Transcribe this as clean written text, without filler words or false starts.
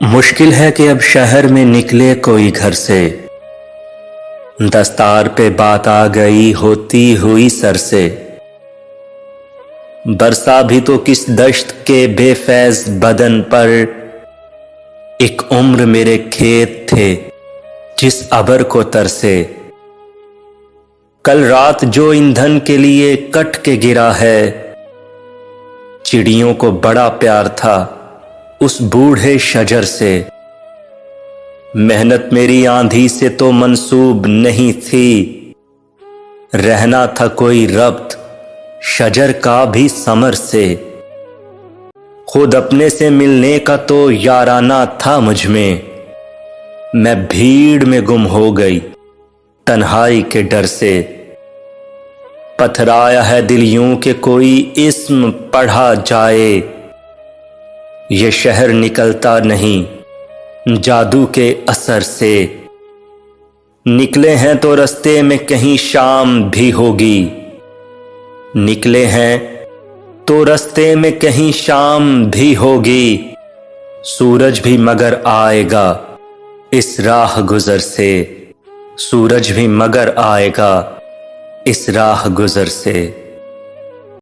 मुश्किल है कि अब शहर में निकले कोई घर से, दस्तार पे बात आ गई होती हुई सर से। बरसा भी तो किस दश्त के बेफैज बदन पर, एक उम्र मेरे खेत थे जिस अबर को तरसे। कल रात जो ईंधन के लिए कट के गिरा है, चिड़ियों को बड़ा प्यार था उस बूढ़े शजर से। मेहनत मेरी आंधी से तो मंसूब नहीं थी, रहना था कोई रब्त शजर का भी समर से। खुद अपने से मिलने का तो याराना था मुझ में, मैं भीड़ में गुम हो गई तन्हाई के डर से। पथराया है दिल यूं कि कोई इस्म पढ़ा जाए, ये शहर निकलता नहीं जादू के असर से। निकले हैं तो रास्ते में कहीं शाम भी होगी, निकले हैं तो रास्ते में कहीं शाम भी होगी। सूरज भी मगर आएगा इस राह गुजर से, सूरज भी मगर आएगा इस राह गुजर से।